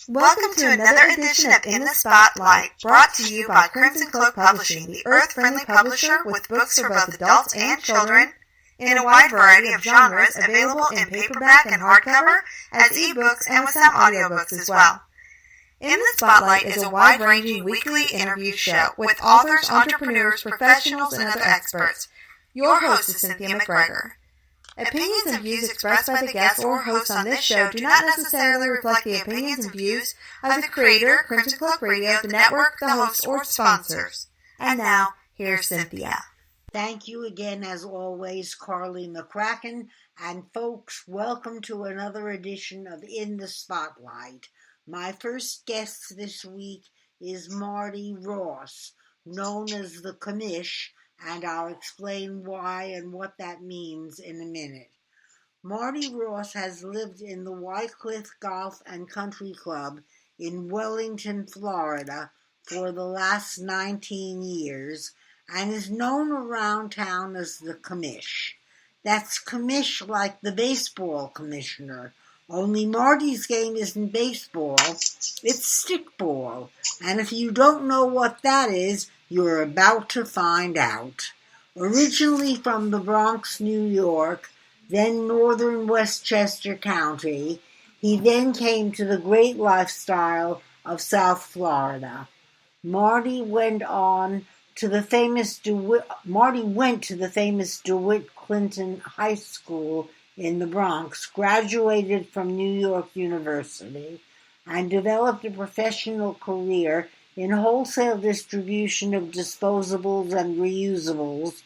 Welcome to another edition of In the Spotlight, brought to you by Crimson Cloak Publishing, the earth-friendly publisher with books for both adults and children in a wide variety of genres, available in paperback and hardcover, as ebooks, and with some audiobooks as well. In the Spotlight is a wide-ranging weekly interview show with authors, entrepreneurs, professionals, and other experts. Your host is Cynthia McGregor. Opinions and views expressed by the guests or hosts on this show do not necessarily reflect the opinions and views of the creator, Crimson Cloak Radio, the network, the hosts, or sponsors. And now, here's Cynthia. Thank you again, as always, Carly McCracken. And folks, welcome to another edition of In the Spotlight. My first guest this week is Marty Ross, known as the Commish, and I'll explain why and what that means in a minute. Marty Ross has lived in the Wycliffe Golf and Country Club in Wellington, Florida for the last 19 years and is known around town as the Commish. That's commish like the baseball commissioner, only Marty's game isn't baseball, it's stickball. And if you don't know what that is, you're about to find out. Originally from the Bronx, New York, then northern Westchester County, he then came to the great lifestyle of South Florida. Marty went to the famous DeWitt Clinton High School in the Bronx, graduated from New York University, and developed a professional career in wholesale distribution of disposables and reusables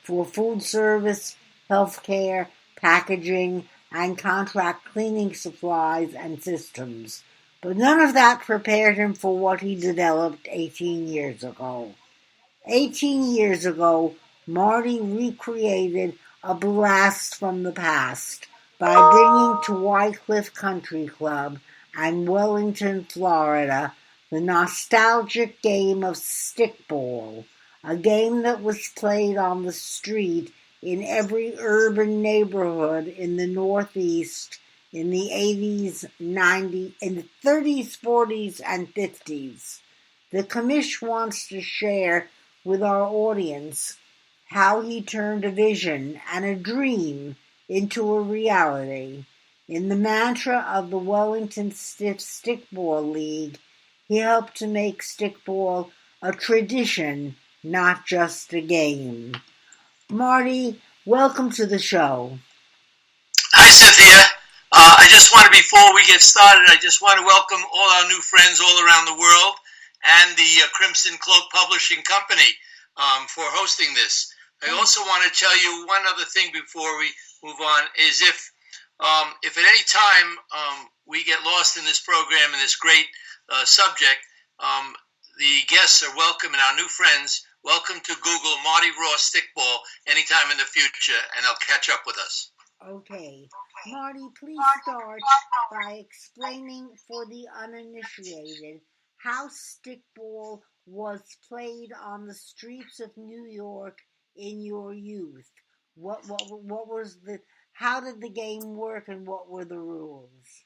for food service, healthcare, packaging, and contract cleaning supplies and systems. But none of that prepared him for what he developed 18 years ago. 18 years ago, Marty recreated a blast from the past by bringing to Wycliffe Country Club and Wellington, Florida, the nostalgic game of stickball, a game that was played on the street in every urban neighborhood in the Northeast in the 80s, 90s, in the 30s, 40s, and 50s. The Commish wants to share with our audience how he turned a vision and a dream into a reality. In the mantra of the Wellington Stickball League, he helped to make stickball a tradition, not just a game. Marty, welcome to the show. Hi, Cynthia. Before we get started, I just want to welcome all our new friends all around the world and the Crimson Cloak Publishing Company for hosting this. I also want to tell you one other thing before we move on, is if at any time we get lost in this program and this great subject, the guests are welcome, and our new friends, welcome to Google Marty Ross Stickball anytime in the future, and they'll catch up with us. Okay. Marty, please start by explaining for the uninitiated how stickball was played on the streets of New York in your youth. How did the game work, and what were the rules?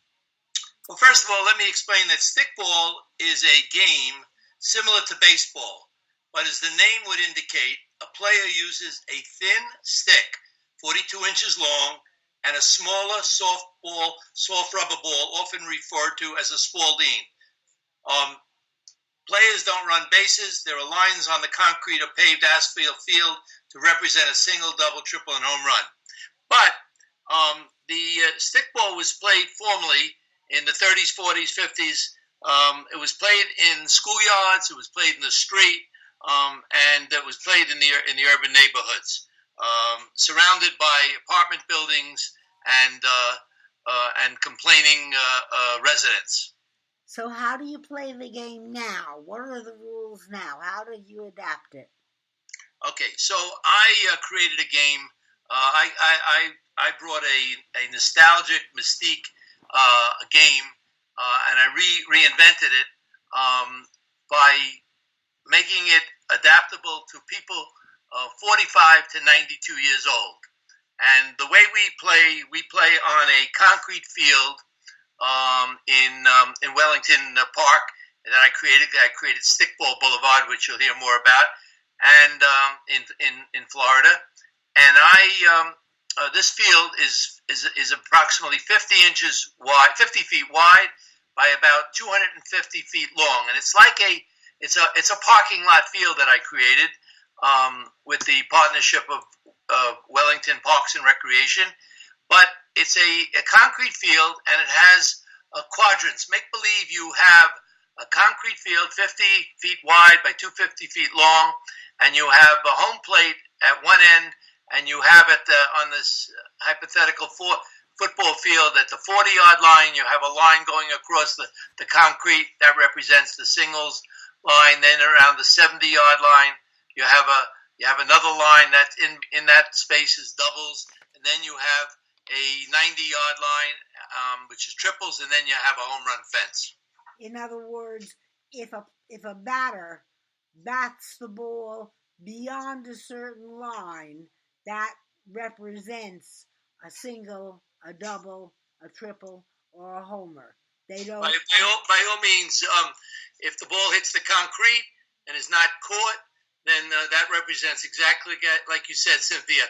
Well, first of all, let me explain that stickball is a game similar to baseball, but as the name would indicate, a player uses a thin stick, 42 inches long, and a smaller soft rubber ball, often referred to as a spalding. Players don't run bases. There are lines on the concrete or paved asphalt field to represent a single, double, triple, and home run. But the stickball was played formally in the 30s, 40s, 50s. It was played in schoolyards. It was played in the street, and it was played in the urban neighborhoods, surrounded by apartment buildings and complaining residents. So how do you play the game now? What are the rules now? How did you adapt it? Okay, so I created a game. I brought a nostalgic mystique game, and I reinvented it by making it adaptable to people 45 to 92 years old. And the way we play on a concrete field in Wellington Park that I created. I created Stickball Boulevard, which you'll hear more about, and in Florida. And this field is approximately 50 inches wide, 50 feet wide, by about 250 feet long, and it's a parking lot field that I created with the partnership of Wellington Parks and Recreation. But it's a concrete field, and it has quadrants. Make believe you have a concrete field 50 feet wide by 250 feet long, and you have a home plate at one end, and you have on this hypothetical football field at the 40-yard line, you have a line going across the concrete that represents the singles line. Then around the 70-yard line, you have another line that in that space is doubles, and then you have a 90-yard line, which is triples, and then you have a home run fence. In other words, if a batter bats the ball beyond a certain line, that represents a single, a double, a triple, or a homer. They don't. By all means, if the ball hits the concrete and is not caught, then that represents exactly like you said, Cynthia.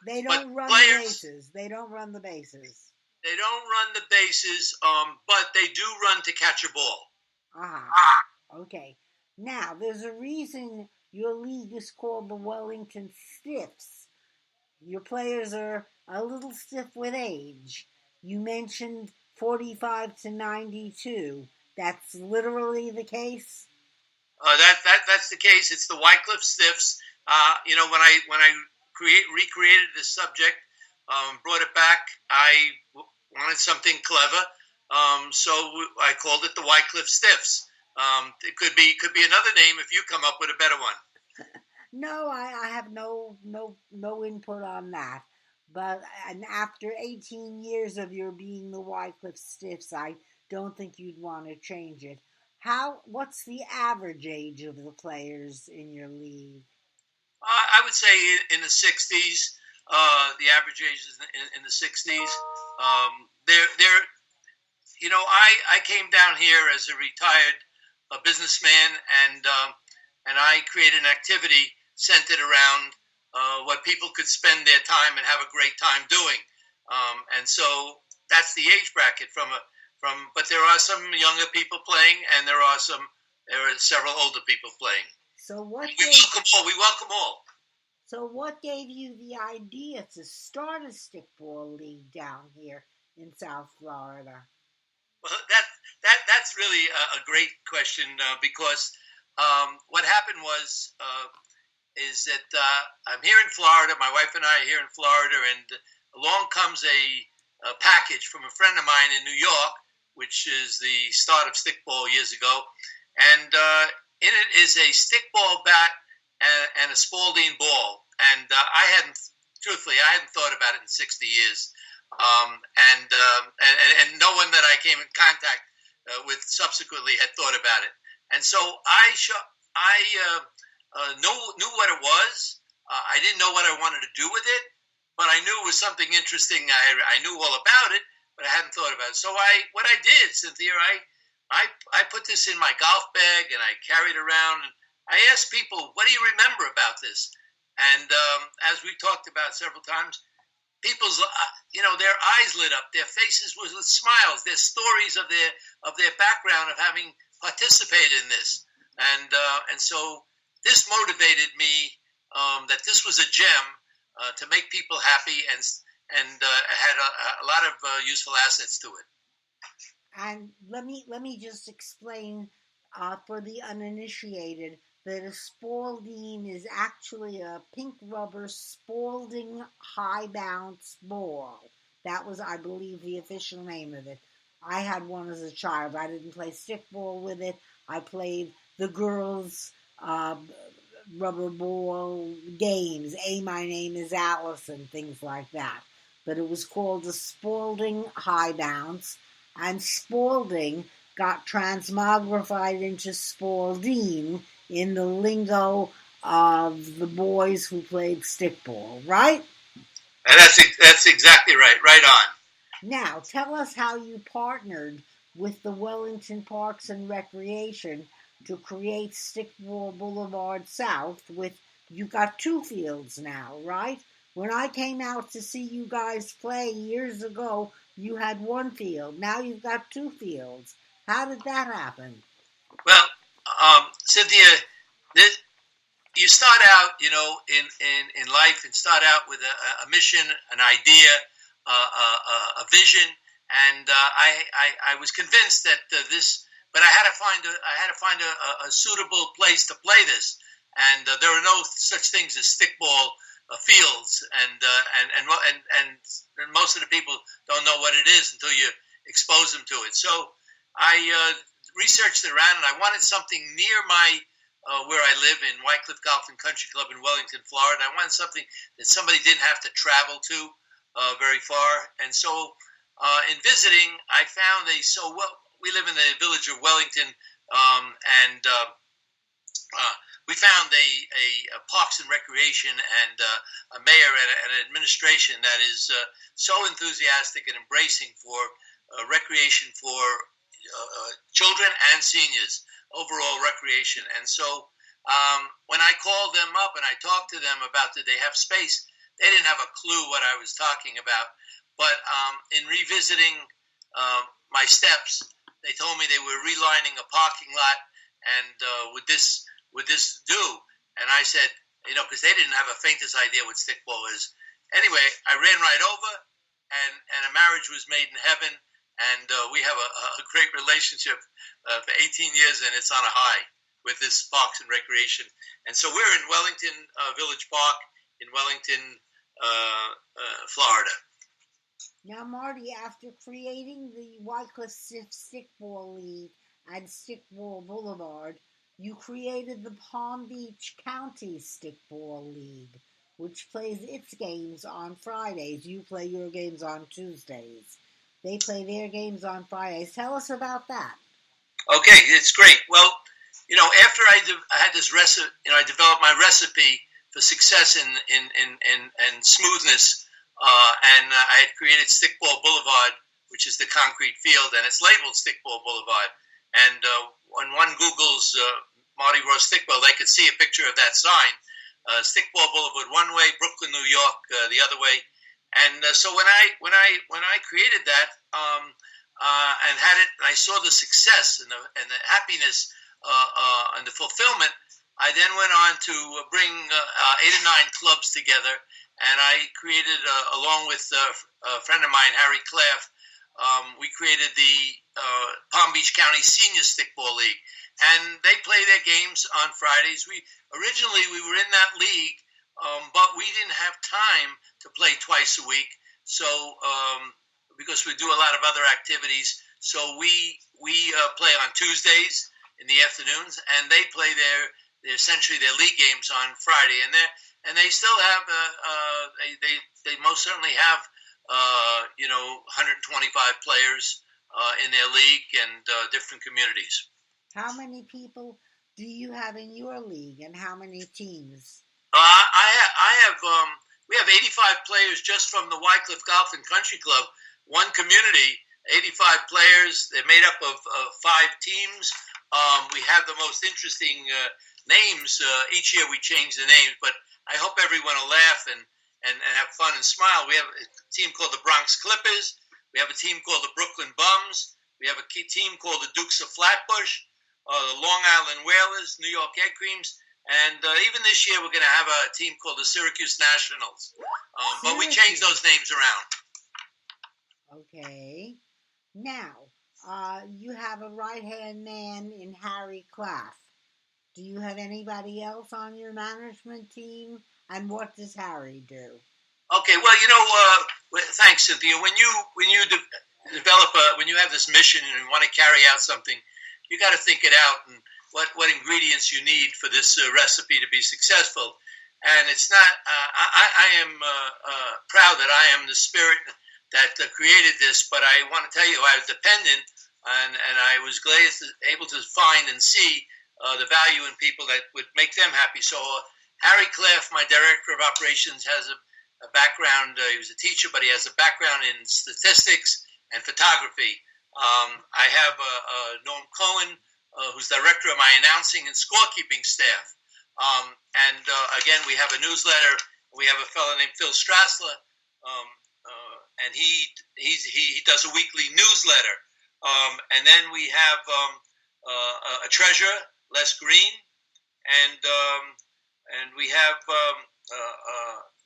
They don't run the bases. They don't run the bases. They don't run the bases, but they do run to catch a ball. Okay. Now, there's a reason your league is called the Wellington Stiffs. Your players are a little stiff with age. You mentioned 45 to 92. That's literally the case? That's the case. It's the Wycliffe Stiffs. When I recreated this subject, brought it back, I wanted something clever, so I called it the Wycliffe Stiffs. It could be another name if you come up with a better one. No, I have no input on that. But after 18 years of your being the Wycliffe Stiffs, I don't think you'd want to change it. What's the average age of the players in your league? I would say in the 60s. The average age is in the 60s. I came down here as a retired businessman, and I created an activity centered around what people could spend their time and have a great time doing. And so that's the age bracket but there are some younger people playing, and there are several older people playing. So we welcome all. So what gave you the idea to start a stickball league down here in South Florida? Well, that's really a great question because what happened is that I'm here in Florida. My wife and I are here in Florida, and along comes a package from a friend of mine in New York, which is the start of stickball years ago, and in it is a stickball bat and a Spalding ball. And I hadn't thought about it in 60 years, and no one that I came in contact with subsequently had thought about it. And so I knew what it was. I didn't know what I wanted to do with it, but I knew it was something interesting. I knew all about it, but I hadn't thought about it. So what I did, Cynthia, I put this in my golf bag and I carried it around. And I asked people, "What do you remember about this?" And as we talked about several times, people's their eyes lit up, their faces were with smiles, their stories of their background of having participated in this, and so this motivated me that this was a gem to make people happy and had a lot of useful assets to it. And let me just explain for the uninitiated that a Spalding is actually a pink rubber Spalding high bounce ball. That was, I believe, the official name of it. I had one as a child. I didn't play stickball with it. I played the girls' rubber ball games. My name is Allison, things like that. But it was called the Spalding high bounce, and Spalding got transmogrified into Spalding in the lingo of the boys who played stickball, right? And that's exactly right. Right on. Now, tell us how you partnered with the Wellington Parks and Recreation to create Stickball Boulevard South with, you got two fields now, right? When I came out to see you guys play years ago, you had one field. Now you've got two fields. How did that happen? Well, Cynthia, you start out, in life, and start out with a mission, an idea, a vision, and I was convinced that but I had to find a suitable place to play this, and there are no such things as stickball fields, and most of the people don't know what it is until you expose them to it. So I researched it around, and I wanted something near my where I live in Wycliffe Golf and Country Club in Wellington, Florida. I wanted something that somebody didn't have to travel to very far. And so in visiting, I found we live in the village of Wellington, and we found a Parks and Recreation and a mayor and an administration that is so enthusiastic and embracing for recreation for children and seniors, overall recreation. And so when I called them up and I talked to them about did they have space, they didn't have a clue what I was talking about. But in revisiting my steps, they told me they were relining a parking lot, and would this do? And I said, because they didn't have a faintest idea what stickball is. Anyway, I ran right over, and a marriage was made in heaven. And we have a great relationship for 18 years, and it's on a high with this Parks and Recreation. And so we're in Wellington Village Park in Wellington, Florida. Now, Marty, after creating the Wycliffe Stickball League and Stickball Boulevard, you created the Palm Beach County Stickball League, which plays its games on Fridays. You play your games on Tuesdays. They play their games on Fridays. Tell us about that. Okay, it's great. Well, after I had this recipe, I developed my recipe for success and smoothness, and I had created Stickball Boulevard, which is the concrete field, and it's labeled Stickball Boulevard. And when one Googles Marty Ross Stickball, they could see a picture of that sign. Stickball Boulevard one way, Brooklyn, New York the other way. And so when I created that and had it, I saw the success and the happiness and the fulfillment. I then went on to bring 8 or 9 clubs together, and I created, along with a friend of mine, Harry Claff, we created the Palm Beach County Senior Stickball League, and they play their games on Fridays. Originally we were in that league. But we didn't have time to play twice a week, so because we do a lot of other activities, so we play on Tuesdays in the afternoons, and they play essentially their league games on Friday, and they still have they most certainly have 125 players in their league and different communities. How many people do you have in your league, and how many teams? We have 85 players just from the Wycliffe Golf and Country Club, one community, 85 players. They're made up of 5 teams. We have the most interesting names. Each year we change the names, but I hope everyone will laugh and have fun and smile. We have a team called the Bronx Clippers. We have a team called the Brooklyn Bums. We have a team called the Dukes of Flatbush, the Long Island Whalers, New York Egg Creams. And even this year, we're going to have a team called the Syracuse Nationals. But we changed those names around. Okay. Now, you have a right-hand man in Harry Claff. Do you have anybody else on your management team? And what does Harry do? Okay. Well, thanks, Cynthia. When you develop when you have this mission and you want to carry out something, you got to think it out and what ingredients you need for this recipe to be successful. And it's not, I am proud that I am the spirit that created this, but I want to tell you I was dependent and I was able to find and see the value in people that would make them happy. So Harry Claff, my director of operations, has a background. He was a teacher, but he has a background in statistics and photography. I have Norm Cohen, who's director of my announcing and scorekeeping staff. Again, we have a newsletter. We have a fellow named Phil Strassler, and he does a weekly newsletter. And then we have a treasurer, Les Green, and we have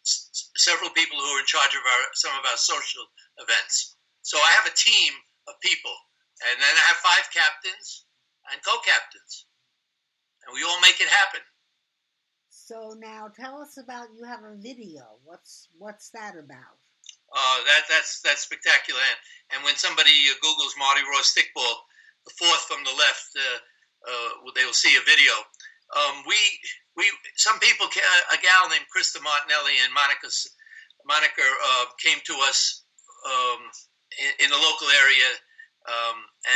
several people who are in charge of some of our social events. So I have a team of people, and then I have 5 captains and co-captains, and we all make it happen. So now tell us about, you have a video. What's that about? That's spectacular. And when somebody Googles Marty Ross stickball, the 4th from the left, they will see a video. Some people, a gal named Krista Martinelli and Monica came to us in the local area,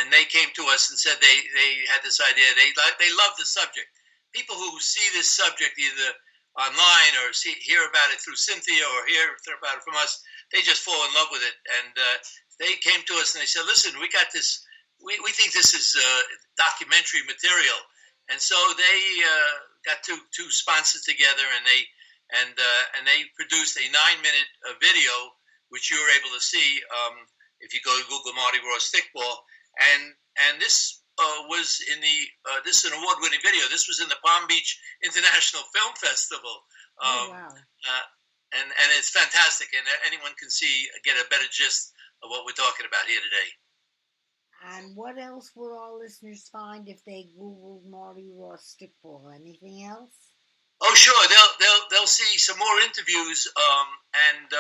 and they came to us and said they had this idea. They love the subject. People who see this subject either online or hear about it through Cynthia or hear about it from us, they just fall in love with it. And they came to us and they said, "Listen, we got this. We think this is documentary material." And so they got two sponsors together, and they produced a 9-minute video, which you were able to see if you go to Google Marty Ross stickball. And this was in this is an award-winning video. This was in the Palm Beach International Film Festival. Wow. And it's fantastic, and anyone can get a better gist of what we're talking about here today. And what else will our listeners find if they Googled Marty Ross stickball? Anything else? Oh, sure. They'll see some more interviews, and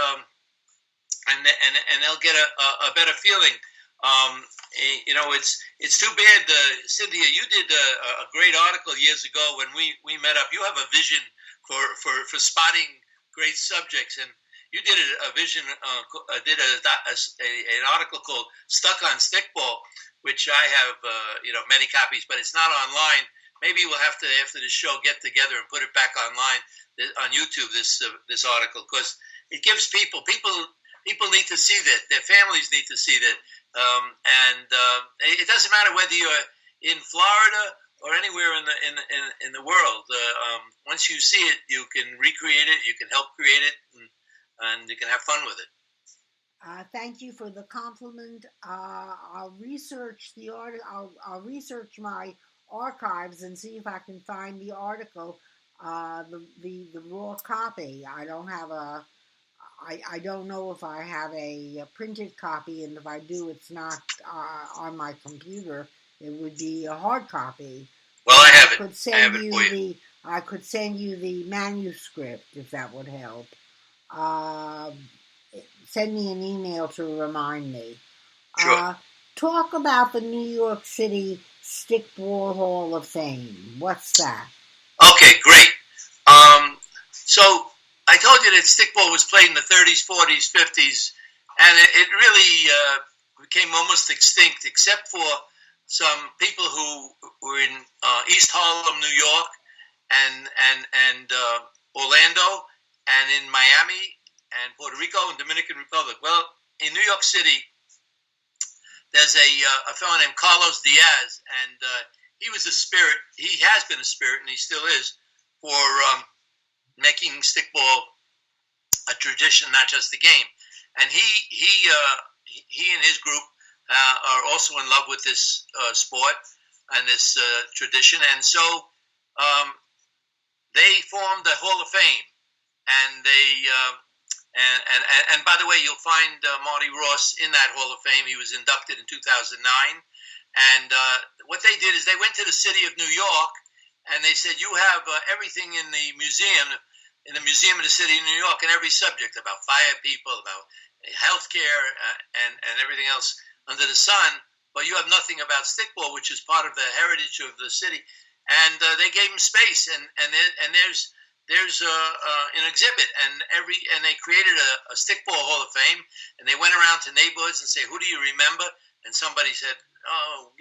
they'll get a better feeling. It's too bad. Cynthia, you did a great article years ago when we met up. You have a vision for spotting great subjects, and you did a vision. Did an article called "Stuck on Stickball," which I have many copies, but it's not online. Maybe we'll have to, after this show, get together and put it back online on YouTube. This article, because it gives people need to see that. Their families need to see that. It doesn't matter whether you're in Florida or anywhere in the world. Once you see it, you can recreate it. You can help create it, and you can have fun with it. Thank you for the compliment. I'll research the I'll research my archives and see if I can find the article, the raw copy. I don't have I don't know if I have a printed copy, and if I do, it's not on my computer. It would be a hard copy. Well, I have it. I could send you the manuscript if that would help. Send me an email to remind me. Sure. Talk about the New York City Stickball Hall of Fame. What's that? Okay, great. So I told you that stickball was played in the 30s, 40s, 50s, and it really became almost extinct, except for some people who were in East Harlem, New York, and Orlando, and in Miami, and Puerto Rico, and Dominican Republic. Well, in New York City, there's a fellow named Carlos Diaz, and he was a spirit. He has been a spirit, and he still is, for making stickball a tradition, not just a game. And he and his group are also in love with this sport and this tradition, and so they formed the Hall of Fame. And they and by the way, you'll find Marty Ross in that Hall of Fame. He was inducted in 2009, and what they did is they went to the city of New York, and they said, "You have everything in the museum of the city of New York, and every subject about fire people, about healthcare, and everything else under the sun, but you have nothing about stickball, which is part of the heritage of the city." And they gave him space, and there's an exhibit, and they created a stickball Hall of Fame, and they went around to neighborhoods and say, "Who do you remember?" And somebody said, "Oh,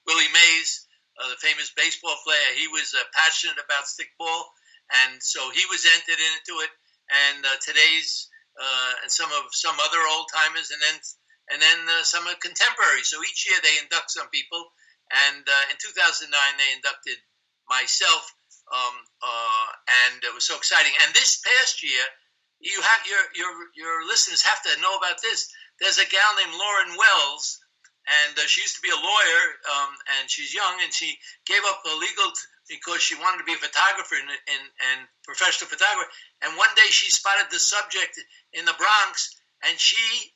Willie Mays, the famous baseball player. He was passionate about stickball, and so he was entered into it." And today's and some other old timers, and then some are contemporary. So each year they induct some people, and in 2009 they inducted myself, and it was so exciting. And this past year, you have your listeners have to know about this. There's a gal named Lauren Wells, and she used to be a lawyer, and she's young, and she gave up her legal because she wanted to be a photographer and professional photographer. And one day she spotted the subject in the Bronx, and she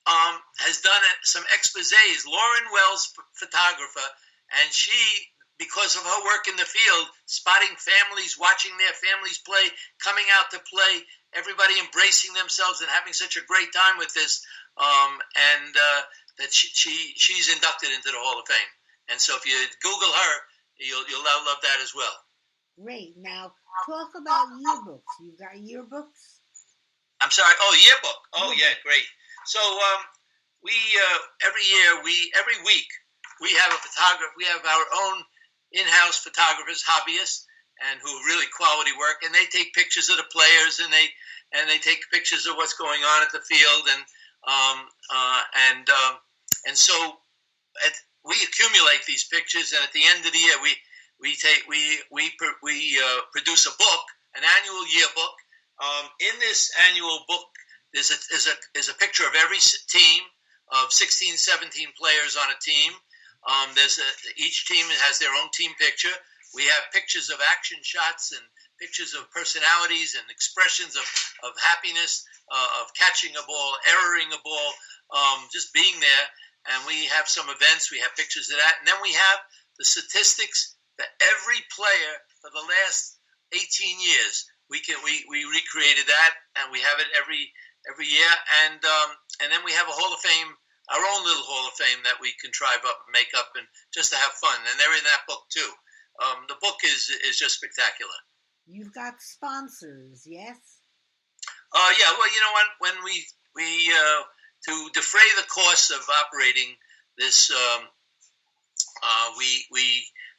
has done some exposés. Lauren Wells, photographer, and she, because of her work in the field, spotting families, watching their families play, coming out to play, everybody embracing themselves and having such a great time with this, that she's inducted into the Hall of Fame. And so if you Google her, you'll love that as well. Great. Now talk about yearbooks. You got yearbooks? I'm sorry. Oh, yearbook. Oh, yeah, great. So we every week we have a photographer. We have our own in-house photographers, hobbyists, and who really quality work. And they take pictures of the players, and they take pictures of what's going on at the field, and so we accumulate these pictures. And at the end of the year, we produce a book, an annual yearbook. In this annual book, there's a picture of every team, of 16, 17 players on a team. Each team has their own team picture. We have pictures of action shots and pictures of personalities and expressions of happiness, of catching a ball, erroring a ball, just being there. And we have some events. We have pictures of that. And then we have the statistics that every player for the last 18 years, we recreated that, and we have it every year. And then we have a Hall of Fame, our own little Hall of Fame that we contrive up and make up, and just to have fun. And they're in that book too. The book is just spectacular. You've got sponsors, yes? Yeah. Well, you know what? When we to defray the costs of operating this,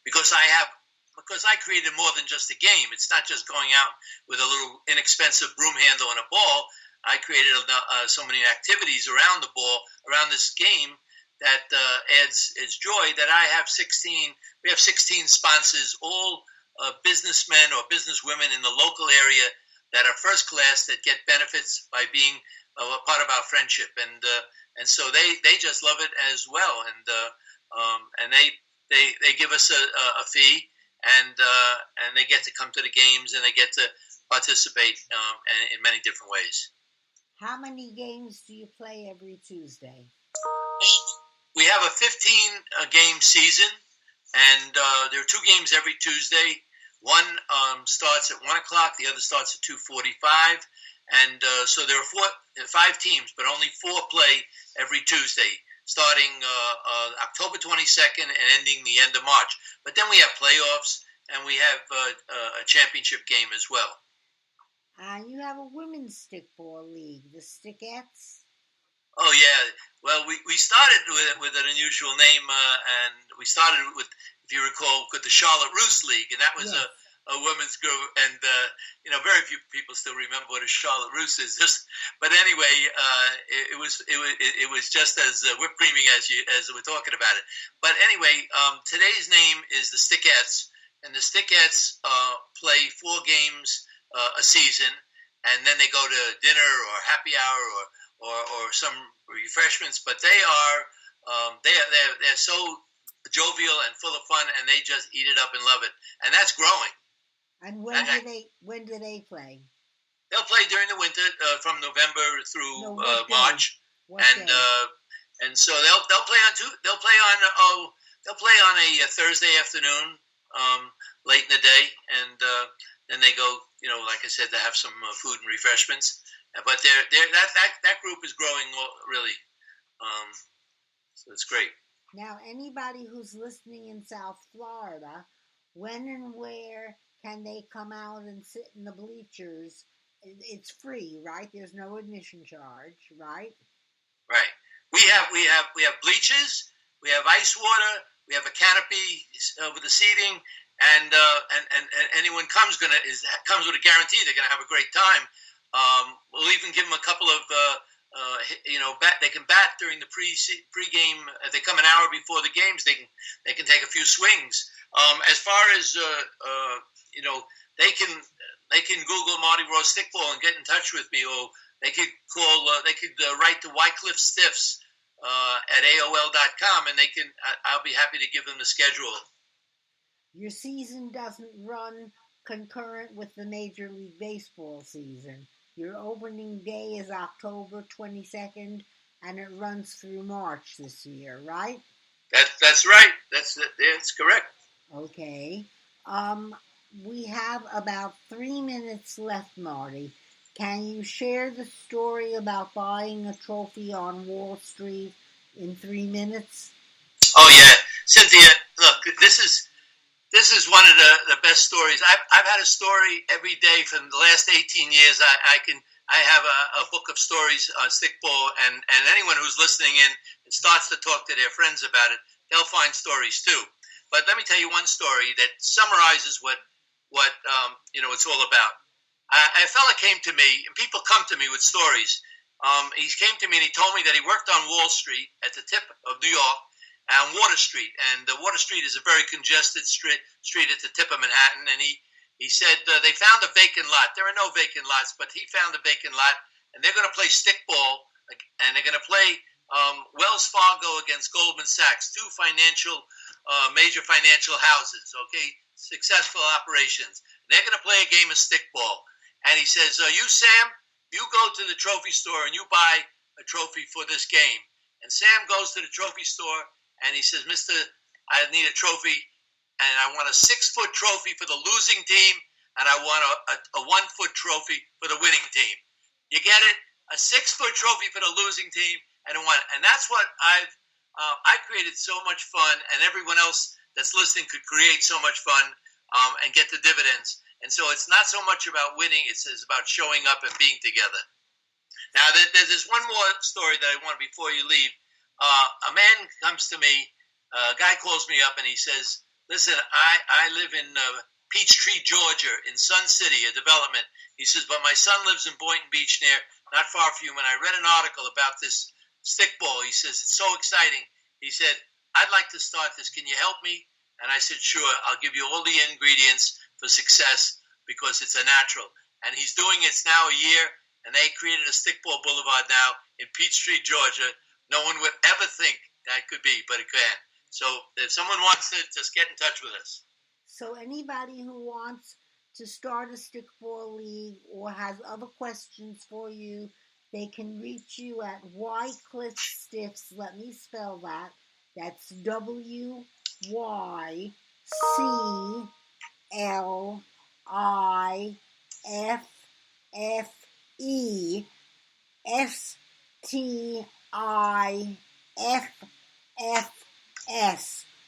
because I created more than just a game. It's not just going out with a little inexpensive broom handle and a ball. I created so many activities around the ball, around this game, that adds joy. That I have 16. We have 16 sponsors, all businessmen or businesswomen in the local area that are first class, that get benefits by being a part of our friendship, and so they just love it as well, and they give us a fee, and they get to come to the games, and they get to participate in many different ways. How many games do you play every Tuesday? We have a 15-game season, and there are 2 games every Tuesday. One starts at 1 o'clock, the other starts at 2:45, and so there are 5 teams, but only 4 play every Tuesday, starting October 22nd and ending the end of March. But then we have playoffs, and we have a championship game as well. You have a women's stickball league, the Stickettes. Oh yeah, well we started with an unusual name, and we started with, if you recall, with the Charlotte Russe League, and that was yes. a women's group, and very few people still remember what a Charlotte Russe is. But anyway, it was just as whipped creamy as we're talking about it. But anyway, today's name is the Stickettes, and the Stickettes play 4 games a season, and then they go to dinner or happy hour or some refreshments. But they're so jovial and full of fun, and they just eat it up and love it, and that's growing. And when do they play? They'll play during the winter, from November through March, and so they'll play on a Thursday afternoon, late in the day, and then they go, like I said, to have some food and refreshments. But that group is growing really, so it's great. Now, anybody who's listening in South Florida, when and where can they come out and sit in the bleachers? It's free, right? There's no admission charge, right? Right. We have bleachers. We have ice water. We have a canopy with the seating, and anyone comes with a guarantee they're gonna have a great time. We'll even give them a couple of, they can bat during the pre-game. If they come an hour before the games, they can take a few swings. As far as they can Google Marty Ross stickball and get in touch with me, or they could call. They could write to Wycliffe Stiffs at AOL.com, and I'll be happy to give them the schedule. Your season doesn't run concurrent with the Major League Baseball season. Your opening day is October 22nd, and it runs through March this year, right? That's right. That's correct. Okay. We have about 3 minutes left, Marty. Can you share the story about buying a trophy on Wall Street in 3 minutes? Oh yeah, Cynthia. Look, this is one of the best stories. I've had a story every day for the last 18 years. I have a book of stories on stickball, and anyone who's listening in and starts to talk to their friends about it, they'll find stories too. But let me tell you one story that summarizes what it's all about. A fella came to me, and people come to me with stories. He came to me and he told me that he worked on Wall Street at the tip of New York, on Water Street, and Water Street is a very congested street at the tip of Manhattan. And he said they found a vacant lot. There are no vacant lots, but he found a vacant lot, and they're going to play stickball, and they're going to play Wells Fargo against Goldman Sachs, two major financial houses. Okay, successful operations. And they're going to play a game of stickball. And he says, "You, Sam, you go to the trophy store and you buy a trophy for this game." And Sam goes to the trophy store. And he says, "Mister, I need a trophy, and I want a 6-foot trophy for the losing team, and I want a 1-foot trophy for the winning team." You get it? A 6-foot trophy for the losing team, and that's what I created so much fun, and everyone else that's listening could create so much fun and get the dividends. And so it's not so much about winning; it's about showing up and being together. Now, there's one more story that I want before you leave. A man comes to me, a guy calls me up and he says, "Listen, I live in Peachtree, Georgia, in Sun City, a development." He says, "But my son lives in Boynton Beach not far from you, and I read an article about this stickball." He says, "It's so exciting." He said, "I'd like to start this. Can you help me?" And I said, "Sure, I'll give you all the ingredients for success because it's a natural." And he's doing it now a year, and they created a stickball boulevard now in Peachtree, Georgia. No one would ever think that could be, but it can. So if someone wants to, just get in touch with us. So anybody who wants to start a stickball league or has other questions for you, they can reach you at Wycliffe Stiffs. Let me spell that. That's WYCLIFFEFFS.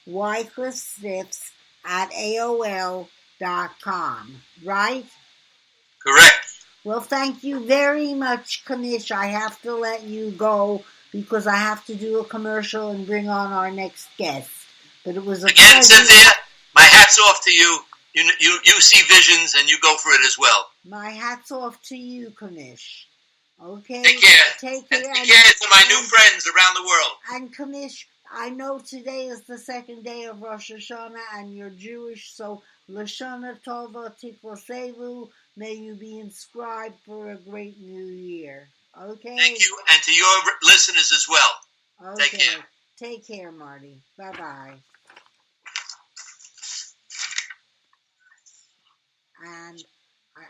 Wycliffe Stiffs at AOL.com, right? Correct. Well, thank you very much, Kanish. I have to let you go because I have to do a commercial and bring on our next guest. But it was a Again, pleasure. Cynthia, my hat's off to you. You see visions and you go for it as well. My hat's off to you, Kanish. Okay? Take care. Take care. And take care to my new friends around the world. And Kanish, I know today is the second day of Rosh Hashanah and you're Jewish, so Lashana Tova Tikva Sevu, may you be inscribed for a great new year. Okay? Thank you, and to your listeners as well. Okay. Take care. Take care, Marty. Bye-bye. And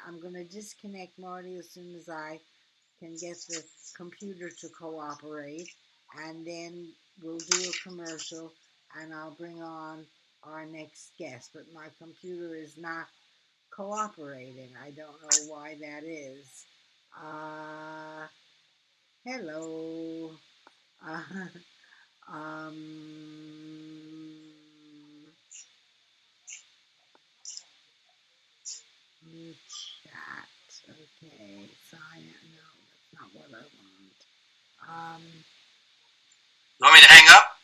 I'm going to disconnect Marty as soon as I can get the computer to cooperate. And then we'll do a commercial and I'll bring on our next guest. But my computer is not cooperating. I don't know why that is. Hello. New chat. Okay. Sign. No, that's not what I want. You want me to hang up?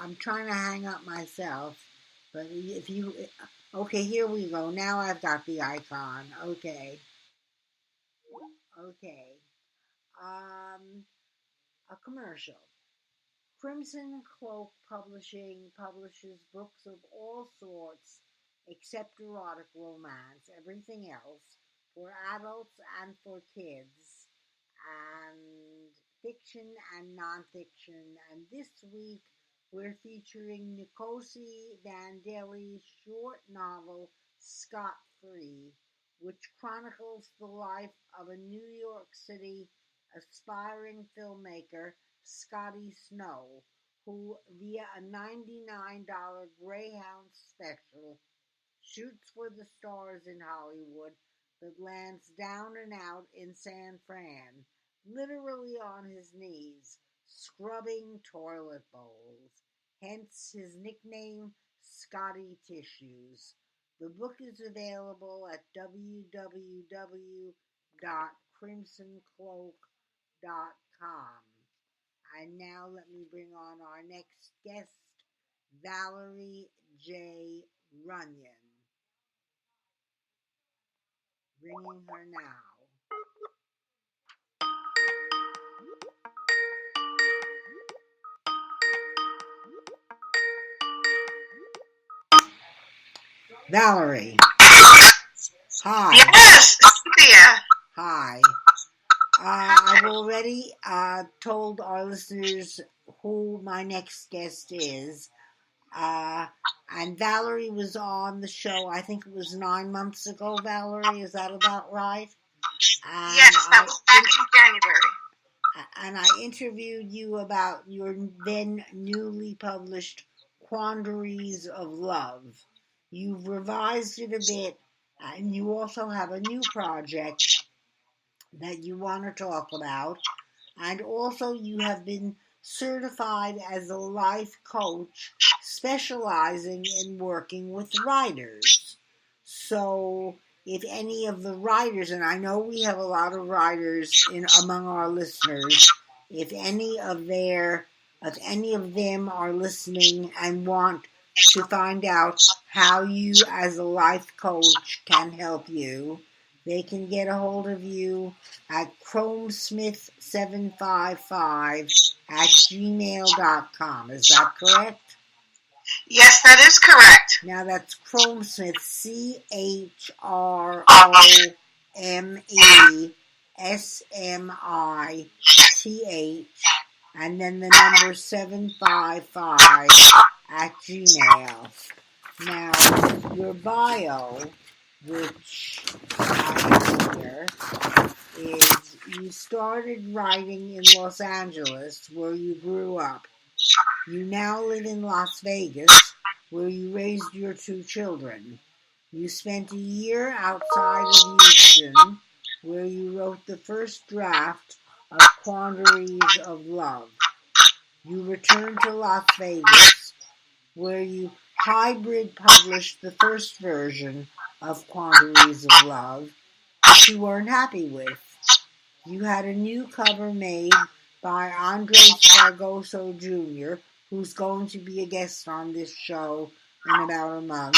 I'm trying to hang up myself, but if you... Okay, here we go. Now I've got the icon. Okay. Okay. A commercial. Crimson Cloak Publishing publishes books of all sorts except erotic romance, everything else, for adults and for kids, and fiction and nonfiction. And this week we're featuring Nkosi Dandeli's short novel, Scot Free, which chronicles the life of a New York City aspiring filmmaker, Scotty Snow, who, via a $99 Greyhound special, shoots for the stars in Hollywood, but lands down and out in San Fran, literally on his knees, scrubbing toilet bowls. Hence his nickname, Scotty Tissues. The book is available at www.crimsoncloak.com. And now let me bring on our next guest, Valerie J. Runyan. Bringing her now. Valerie. Hi. Yes, Cynthia. Hi. I've already told our listeners who my next guest is. And Valerie was on the show, I think it was 9 months ago, Valerie. Is that about right? Yes, that was back in January. And I interviewed you about your then newly published Quandaries of Love. You've revised it a bit, and you also have a new project that you want to talk about. And also you have been certified as a life coach specializing in working with writers. So if any of the writers, and I know we have a lot of writers among our listeners, if any of them are listening and want to find out how you as a life coach can help you, they can get a hold of you at chromesmith755@gmail.com. Is that correct? Yes, that is correct. Now that's Chromesmith, CHROMESMITH, and then the number 755@gmail. Now, your bio, which I have here, is you started writing in Los Angeles, where you grew up. You now live in Las Vegas, where you raised your 2 children. You spent a year outside of Houston, where you wrote the first draft of Quandaries of Love. You returned to Las Vegas, where you hybrid published the first version of Quandaries of Love, which you weren't happy with. You had a new cover made by Andres Fragoso Jr., who's going to be a guest on this show in about a month,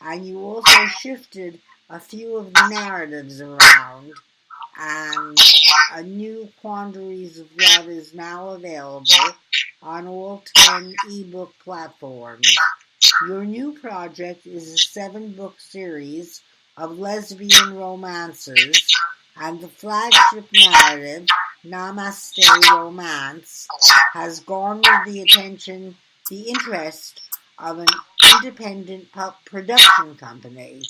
and you also shifted a few of the narratives around, and a new Quandaries of Love is now available on all 10 ebook platforms. Your new project is a 7-book series of lesbian romances, and the flagship narrative, Namaste Romance, has garnered the interest of an independent production company.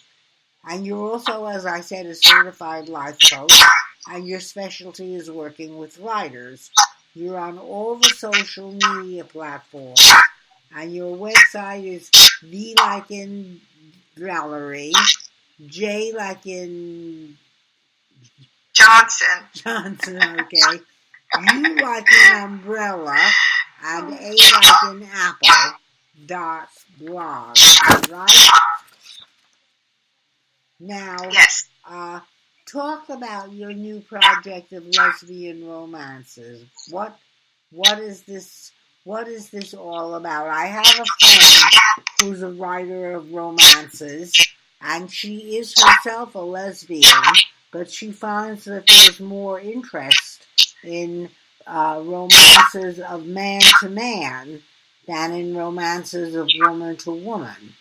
And you're also, as I said, a certified life coach, and your specialty is working with writers. You're on all the social media platforms, and your website is V like in Valerie, J like in Johnson, okay. U like in umbrella, and A like in apple, .blog, right? Now, yes. Talk about your new project of lesbian romances. What is this? What is this all about? I have a friend who's a writer of romances, and she is herself a lesbian, but she finds that there's more interest in romances of man to man than in romances of woman to woman.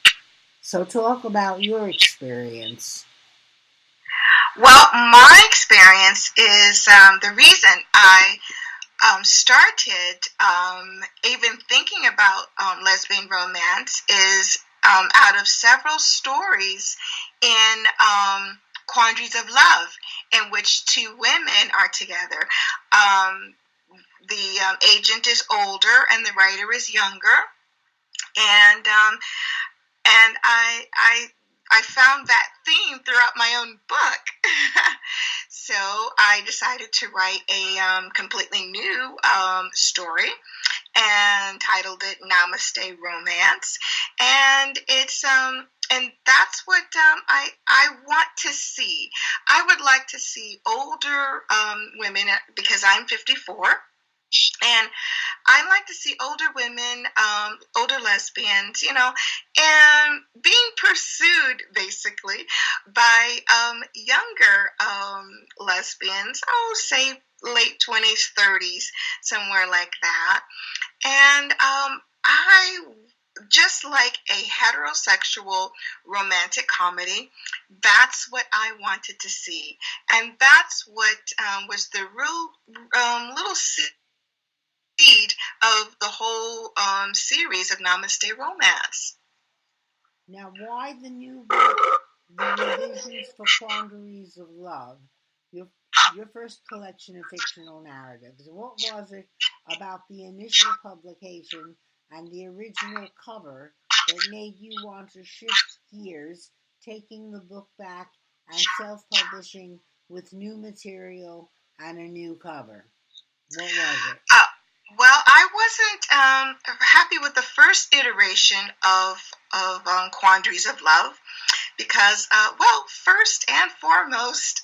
So talk about your experience. Well, my experience is the reason I started even thinking about lesbian romance is out of several stories in Quandaries of Love, in which two women are together. The agent is older and the writer is younger, and I found that theme throughout my own book. So I decided to write a completely new story and titled it Namaste Romance. And it's and that's what I want to see. I would like to see older women, because I'm 54. And I like to see older women, older lesbians, and being pursued basically by younger lesbians, say late 20s, 30s, somewhere like that. And I just like a heterosexual romantic comedy. That's what I wanted to see. And that's what was the real little seed of the whole series of Namaste Romance. Now, why the new book, The Revisions for Quandaries of Love, your first collection of fictional narratives? What was it about the initial publication and the original cover that made you want to shift gears, taking the book back and self-publishing with new material and a new cover? What was it? Well, I wasn't happy with the first iteration of Quandaries of Love because, first and foremost,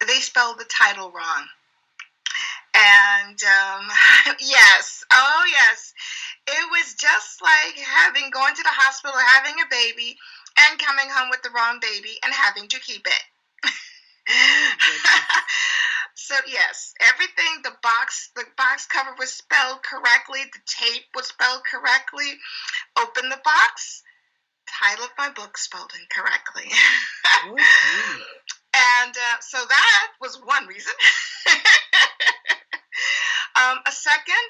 they spelled the title wrong. And yes, it was just like going to the hospital, having a baby, and coming home with the wrong baby and having to keep it. So yes, everything, the box cover was spelled correctly, the tape was spelled correctly. Open the box, title of my book spelled incorrectly. And so that was one reason. A second,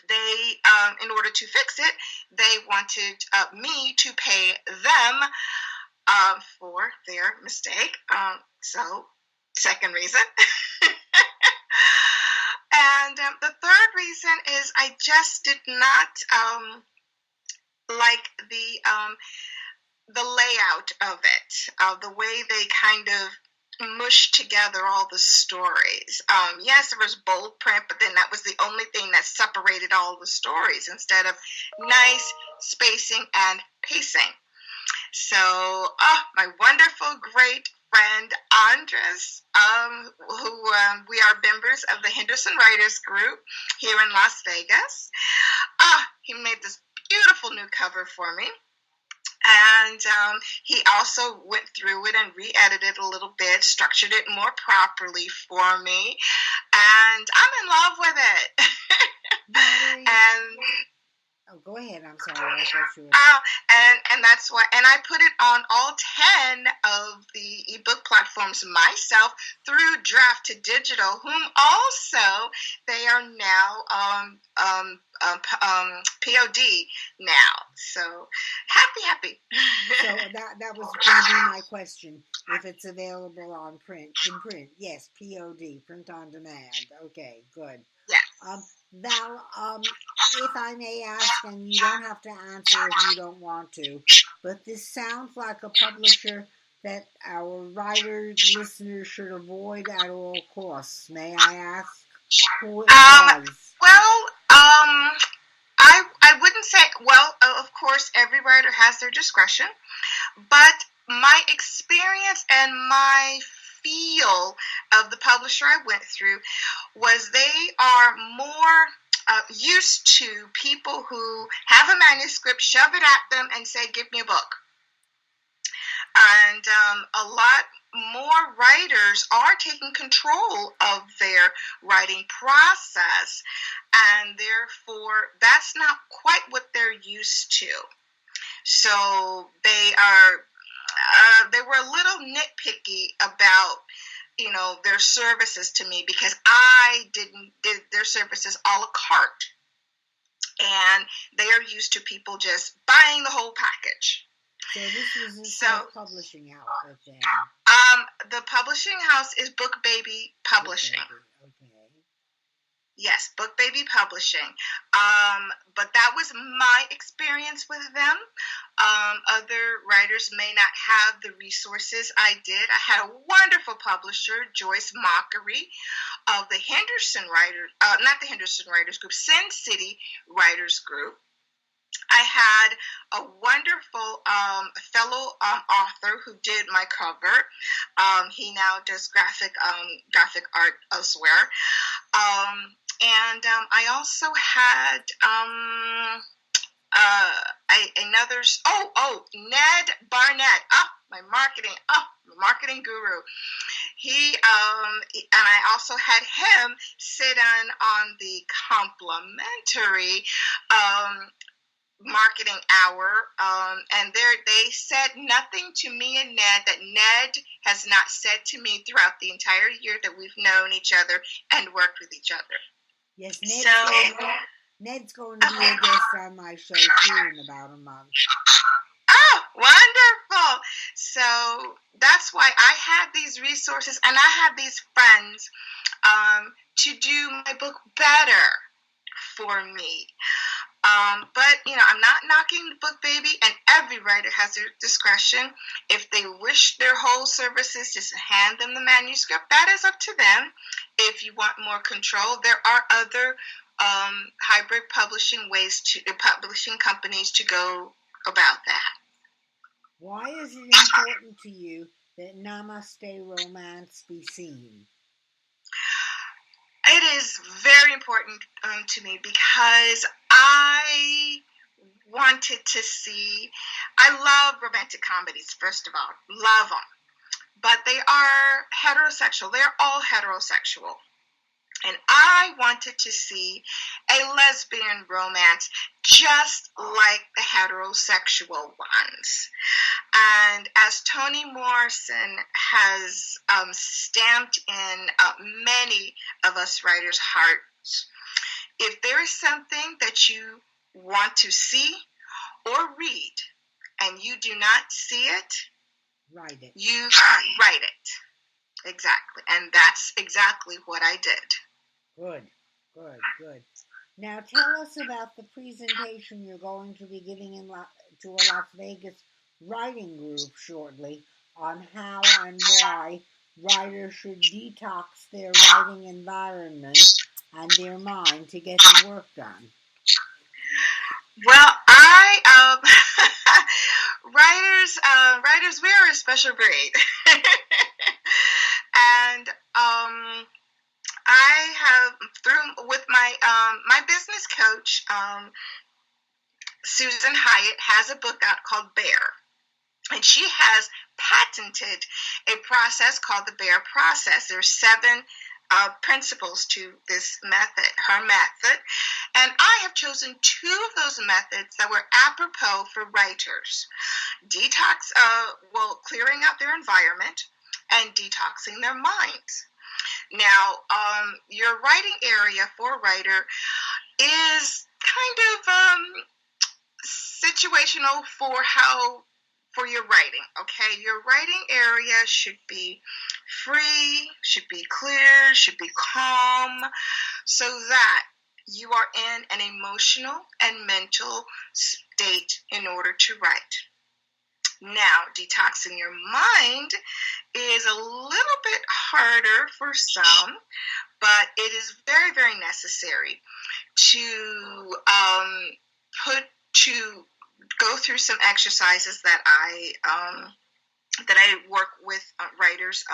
they, in order to fix it, they wanted me to pay them for their mistake. So, second reason. And the third reason is I just did not like the layout of it, the way they kind of mushed together all the stories. Yes, there was bold print, but then that was the only thing that separated all the stories instead of nice spacing and pacing. So, my wonderful, great friend Andres, who we are members of the Henderson Writers Group here in Las Vegas, he made this beautiful new cover for me. And he also went through it and re-edited a little bit, structured it more properly for me, and I'm in love with it. And oh, go ahead. I'm sorry. I thought you were... and that's why. And I put it on all 10 of the ebook platforms myself through Draft to Digital, whom also they are now POD now. So happy. So that was going to be my question. If it's available on print, in print, yes, POD, print on demand. Okay, good. Yes. Val, if I may ask, and you don't have to answer if you don't want to, but this sounds like a publisher that our writers, listeners should avoid at all costs. May I ask who it was? Well, I wouldn't say, of course, every writer has their discretion, but my experience and my feel of the publisher I went through was they are more used to people who have a manuscript, shove it at them, and say, give me a book. And a lot more writers are taking control of their writing process, and therefore that's not quite what they're used to. So they were a little nitpicky about, their services to me, because I did their services a la carte, and they are used to people just buying the whole package. So this is a self-publishing outfit then? The publishing house is Book Baby Publishing. Book Baby. Okay. Yes, Book Baby Publishing. But that was my experience with them. Other writers may not have the resources I did. I had a wonderful publisher, Joyce Mockery, of the Henderson Writers, not the Henderson Writers Group, Sin City Writers Group. I had a wonderful fellow author who did my cover. He now does graphic art elsewhere. And I also had Ned Barnett. My marketing guru. He and I also had him sit on the complimentary marketing hour, and they said nothing to me and Ned that Ned has not said to me throughout the entire year that we've known each other and worked with each other. Yes, Ned's going to be a guest on my show too in about a month. Oh, wonderful. So that's why I had these resources and I have these friends to do my book better for me. But, I'm not knocking Book Baby, and every writer has their discretion. If they wish their whole services, just hand them the manuscript. That is up to them. If you want more control, there are other hybrid publishing publishing companies to go about that. Why is it important to you that Namaste Romance be seen? It is very important to me because I wanted to see, I love romantic comedies, first of all, love them, but they are heterosexual. They're all heterosexual. And I wanted to see a lesbian romance just like the heterosexual ones. And as Toni Morrison has stamped in many of us writers' hearts, if there is something that you want to see or read and you do not see it, write it. You write it. Exactly. And that's exactly what I did. Good. Now tell us about the presentation you're going to be giving to a Las Vegas writing group shortly on how and why writers should detox their writing environment and their mind to get the work done. Well, writers, we are a special breed. And I have, with my business coach, Susan Hyatt, has a book out called Bear. And she has patented a process called the Bear process. There's 7 principles to this method, her method. And I have chosen 2 of those methods that were apropos for writers. Clearing out their environment and detoxing their minds. Now, your writing area for a writer is kind of situational for your writing, okay? Your writing area should be free, should be clear, should be calm, so that you are in an emotional and mental state in order to write. Now, detoxing your mind is a little bit harder for some, but it is very, very necessary to go through some exercises that I work with writers,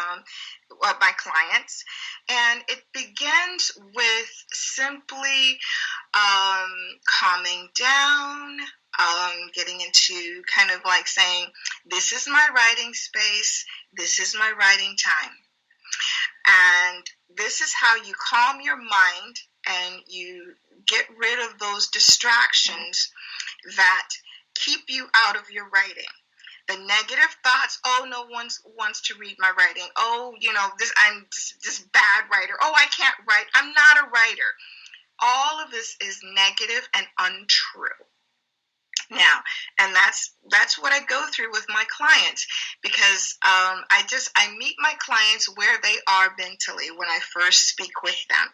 my clients, and it begins with simply calming down, getting into kind of like saying, this is my writing space, this is my writing time. And this is how you calm your mind and you get rid of those distractions that keep you out of your writing. The negative thoughts, oh, no one wants to read my writing. Oh, I'm this bad writer. Oh, I can't write. I'm not a writer. All of this is negative and untrue. Now, and that's what I go through with my clients, because I meet my clients where they are mentally when I first speak with them.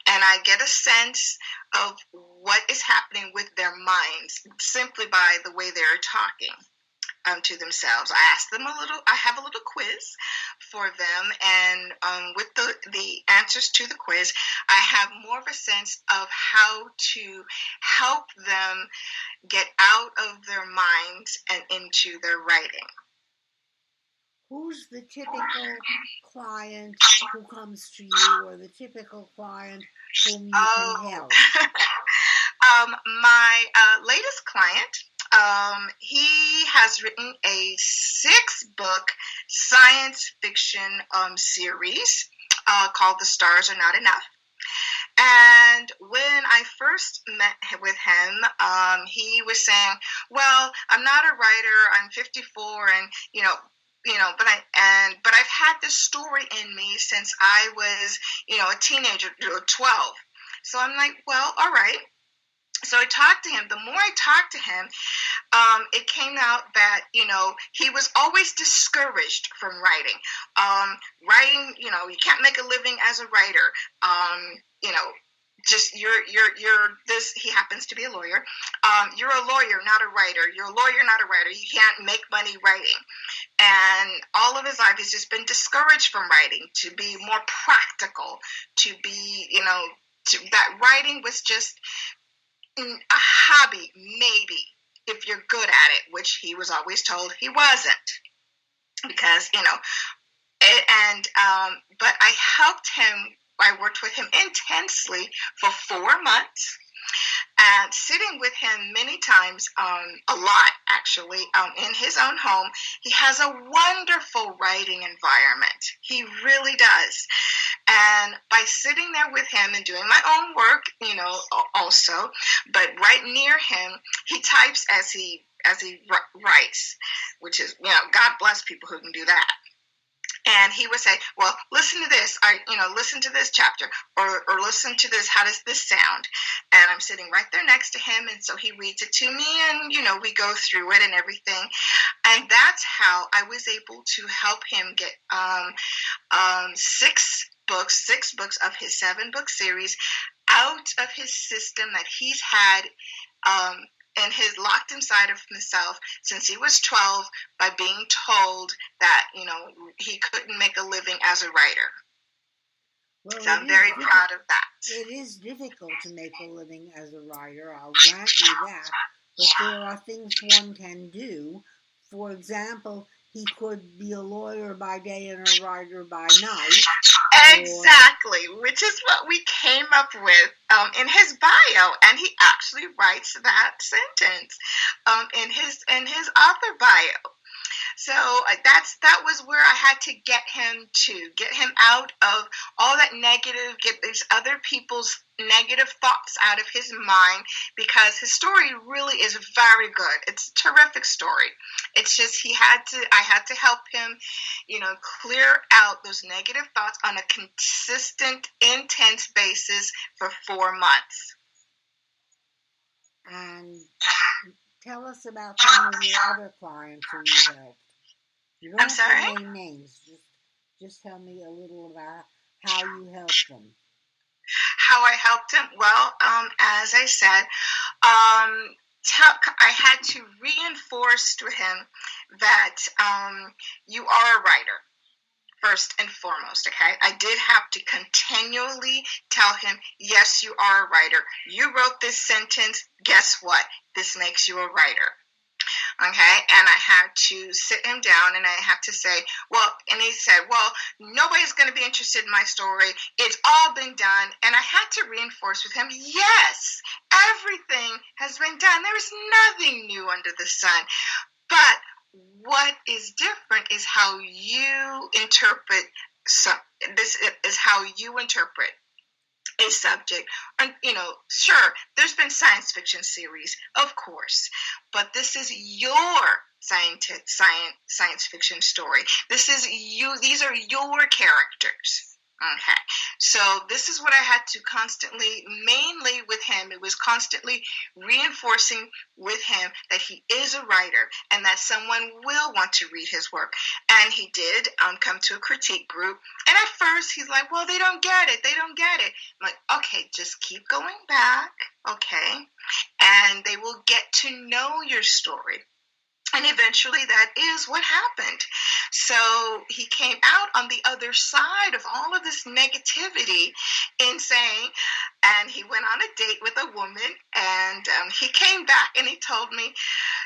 And I get a sense of what is happening with their minds simply by the way they're talking to themselves. I have a little quiz for them, and with the answers to the quiz, I have more of a sense of how to help them get out of their minds and into their writing. Who's the typical client who comes to you, or the typical client whom you can help? My latest client, he has written a 6-book science fiction series called The Stars Are Not Enough. And when I first met with him, he was saying, well, I'm not a writer, I'm 54, and but I've had this story in me since I was, a teenager, 12. So I'm like, well, all right. So I talked to him. The more I talked to him, it came out that, he was always discouraged from writing. Writing, you can't make a living as a writer. Just you're this. He happens to be a lawyer. You're a lawyer, not a writer. You're a lawyer, not a writer. You can't make money writing. And all of his life, he's just been discouraged from writing, to be more practical, to be, that writing was just a hobby, maybe, if you're good at it, which he was always told he wasn't, because, but I helped him. I worked with him intensely for 4 months, and sitting with him many times, a lot actually, in his own home. He has a wonderful writing environment. He really does. And by sitting there with him and doing my own work, also, but right near him, he types as he writes, which is, God bless people who can do that. And he would say, well, listen to this, listen to this chapter, or listen to this, how does this sound? And I'm sitting right there next to him, and so he reads it to me, and, we go through it and everything. And that's how I was able to help him get 6 books of his 7-book series out of his system that he's had and has locked inside of himself since he was 12 by being told that, he couldn't make a living as a writer. Well, so I'm very proud of that. It is difficult to make a living as a writer, I'll grant you that, but there are things one can do. For example, he could be a lawyer by day and a writer by night. Exactly, which is what we came up with in his bio, and he actually writes that sentence in his author bio. So that was where I had to get him out of all that negative, get these other people's negative thoughts out of his mind, because his story really is very good. It's a terrific story. It's just I had to help him, clear out those negative thoughts on a consistent, intense basis for 4 months. And tell us about some of your other clients who you helped. You don't I'm sorry? have to name names. Just tell me a little about how you helped them. How I helped him? Well, as I said, I had to reinforce to him that you are a writer, first and foremost, okay? I did have to continually tell him, yes, you are a writer. You wrote this sentence. Guess what? This makes you a writer. Okay, and I had to sit him down and I had to say, well, and he said, well, nobody's going to be interested in my story. It's all been done. And I had to reinforce with him, yes, everything has been done. There is nothing new under the sun. But what is different is how you interpret. This is how you interpret a subject. And, sure, there's been science fiction series, of course, but this is your science fiction story. This is you. These are your characters. Okay, so this is what I had to constantly, mainly with him, it was constantly reinforcing with him that he is a writer and that someone will want to read his work. And he did come to a critique group. And at first he's like, well, they don't get it. They don't get it. I'm like, okay, just keep going back. Okay. And they will get to know your story. And eventually that is what happened. So he came out on the other side of all of this negativity in saying, and he went on a date with a woman, and he came back and he told me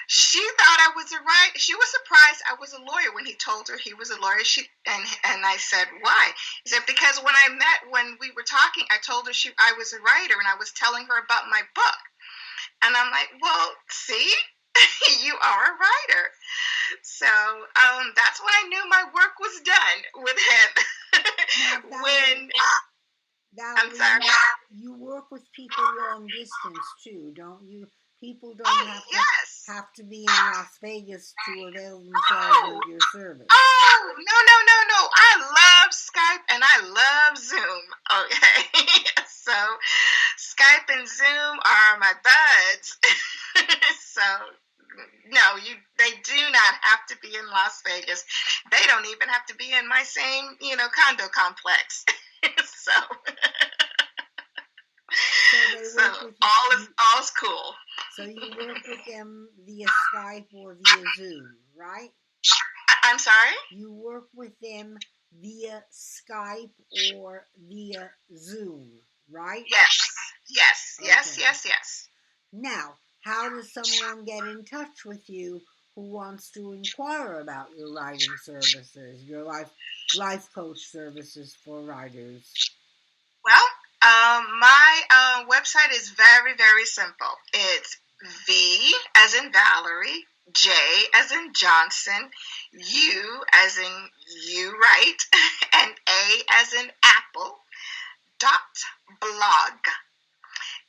she thought I was a writer. She was surprised I was a lawyer when he told her he was a lawyer. And I said, why? He said, because when we were talking, I told her I was a writer and I was telling her about my book. And I'm like, well, see? You are a writer. So that's when I knew my work was done with him. Valerie, I'm sorry. You work with people long distance too, don't you? People don't have to be in Las Vegas to avail themselves of your service. Oh, no. I love Skype and I love Zoom. Okay. So Skype and Zoom are my buds. So no, they do not have to be in Las Vegas. They don't even have to be in my same, condo complex. So all's cool. So you work with them via Skype or via Zoom, right? I'm sorry? You work with them via Skype or via Zoom, right? Yes. Okay. Yes. Now, how does someone get in touch with you who wants to inquire about your writing services, your life coach services for writers? Well, my website is very, very simple. It's V as in Valerie, J as in Johnson, U as in you write, and A as in Apple, .blog.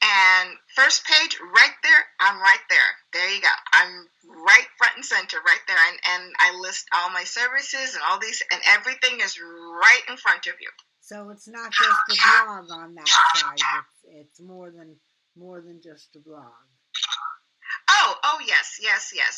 And first page, right there, I'm right there. There you go. I'm right front and center, right there. And I list all my services and all these, and everything is right in front of you. So it's not just a blog on that side. It's more than just a blog. Oh, yes.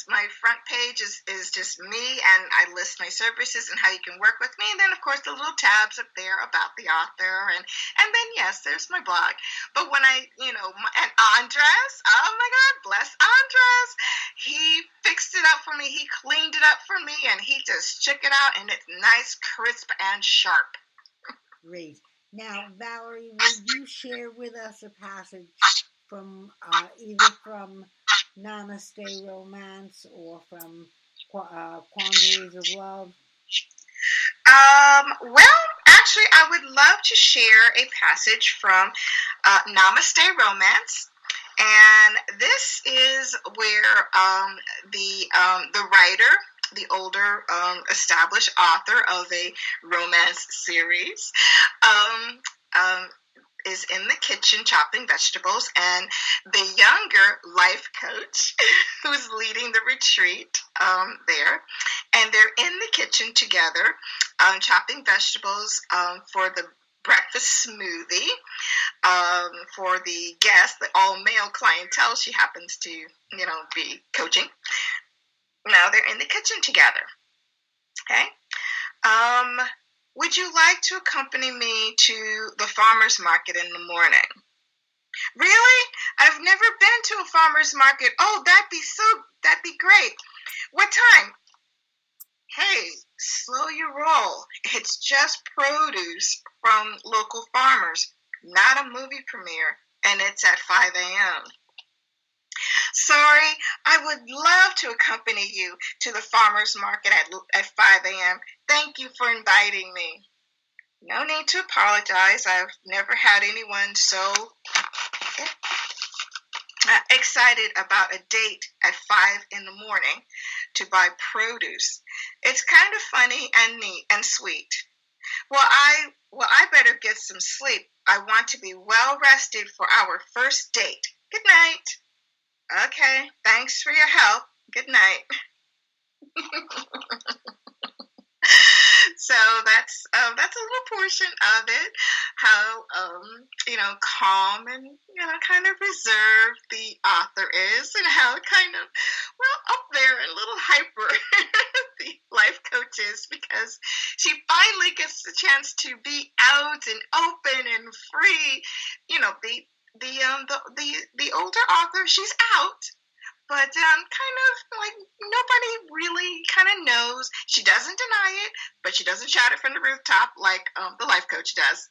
My front page is just me, and I list my services and how you can work with me. And then, of course, the little tabs up there about the author. And then, yes, there's my blog. But when and Andres, oh, my God, bless Andres. He fixed it up for me. He cleaned it up for me, and he just shook it out, and it's nice, crisp, and sharp. Great. Now, Valerie, will you share with us a passage from either from Namaste Romance or from Quandaries of Love? Well, actually, I would love to share a passage from Namaste Romance. And this is where the writer, the older established author of a romance series, is in the kitchen chopping vegetables, and the younger life coach who's leading the retreat there, and they're in the kitchen together chopping vegetables for the breakfast smoothie for the guests, the all-male clientele she happens to, be coaching. Now they're in the kitchen together. Okay? Would you like to accompany me to the farmer's market in the morning? Really? I've never been to a farmer's market. Oh, that'd be great. What time? Hey, slow your roll. It's just produce from local farmers, not a movie premiere, and it's at 5 a.m. Sorry, I would love to accompany you to the farmer's market at 5 a.m. Thank you for inviting me. No need to apologize. I've never had anyone so excited about a date at 5 in the morning to buy produce. It's kind of funny and neat and sweet. Well, I better get some sleep. I want to be well rested for our first date. Good night. Okay, thanks for your help. Good night. So that's a little portion of it. How calm and kind of reserved the author is, and how kind of up there and a little hyper the life coach is, because she finally gets the chance to be out and open and free. The older author, she's out. But kind of like nobody really kind of knows. She doesn't deny it, but she doesn't shout it from the rooftop like the life coach does.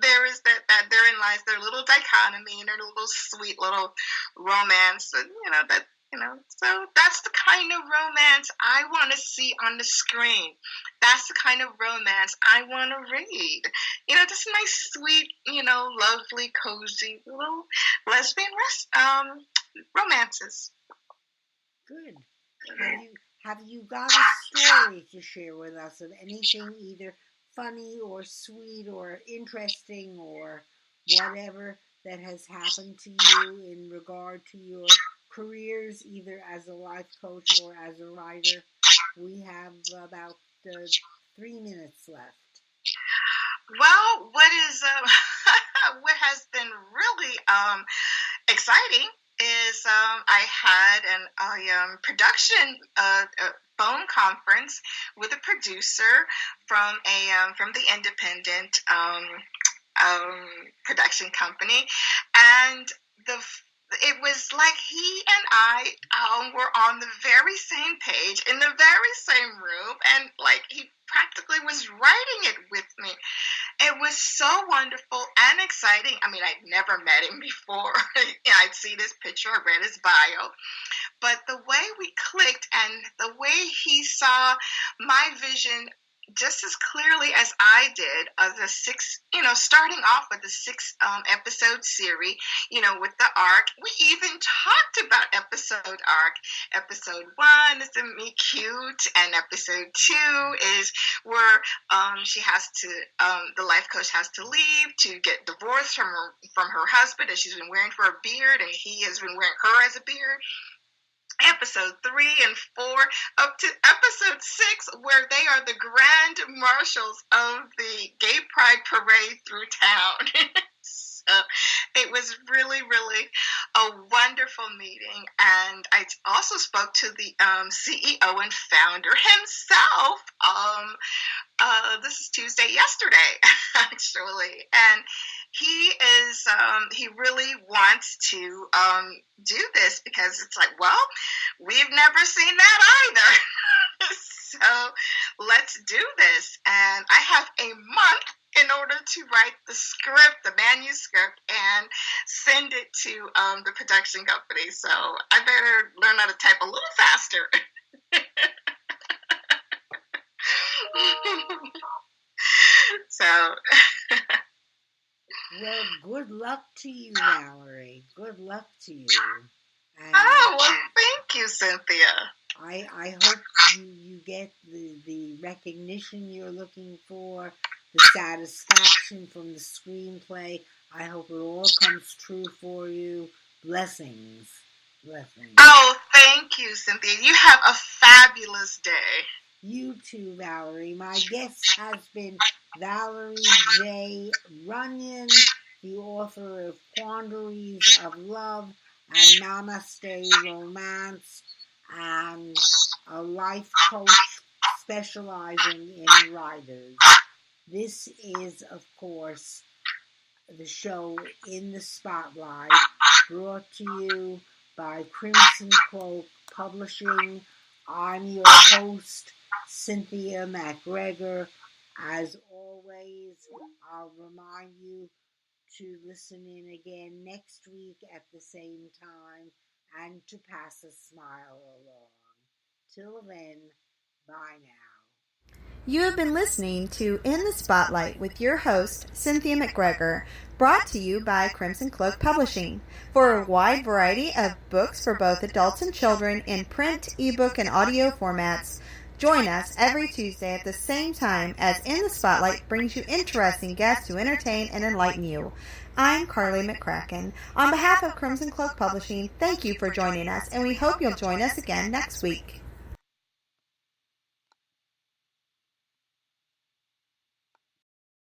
There is that therein lies their little dichotomy and their little sweet little romance. So that's the kind of romance I want to see on the screen. That's the kind of romance I want to read. Just nice, sweet, lovely, cozy little lesbian romances. Good. Have you got a story to share with us of anything either funny or sweet or interesting or whatever that has happened to you in regard to your careers, either as a life coach or as a writer? We have about 3 minutes left. Well, what has been really exciting is I had a production phone conference with a producer from the independent production company, and it was like he and I were on the very same page in the very same room, and like he practically was writing it with me. It was so wonderful and exciting. I mean, I'd never met him before. I'd seen his picture, I read his bio, but the way we clicked and the way he saw my vision just as clearly as I did of the 6, starting off with the 6 episode series, with the arc. We even talked about episode arc. Episode 1 is to meet cute, and episode 2 is where she has to, the life coach has to leave to get divorced from her husband, and she's been wearing for a beard, and he has been wearing her as a beard. Episode 3 and 4 up to episode 6, where they are the grand marshals of the gay pride parade through town. So it was really, really a wonderful meeting. And I also spoke to the CEO and founder himself. This is Tuesday, yesterday, actually. And he really wants to do this, because it's like, well, we've never seen that either. So let's do this. And I have a month in order to write the script, the manuscript, and send it to the production company. So I better learn how to type a little faster. So well, good luck to you, Valerie. Good luck to you. And well, thank you, Cynthia. I hope you get the recognition you're looking for, the satisfaction from the screenplay. I hope it all comes true for you. Blessings. Blessings. Oh, thank you, Cynthia. You have a fabulous day. You too, Valerie. My guest has been Valerie J. Runyan, the author of Quandaries of Love and Namaste Romance, and a life coach specializing in writers. This is, of course, the show In the Spotlight, brought to you by Crimson Cloak Publishing. I'm your host, Cynthia MacGregor. As always, I'll remind you to listen in again next week at the same time and to pass a smile along. Till then, bye now. You have been listening to In the Spotlight with your host, Cynthia McGregor, brought to you by Crimson Cloak Publishing. For a wide variety of books for both adults and children in print, ebook, and audio formats, join us every Tuesday at the same time as In the Spotlight brings you interesting guests to entertain and enlighten you. I'm Carly McCracken. On behalf of Crimson Cloak Publishing, thank you for joining us, and we hope you'll join us again next week.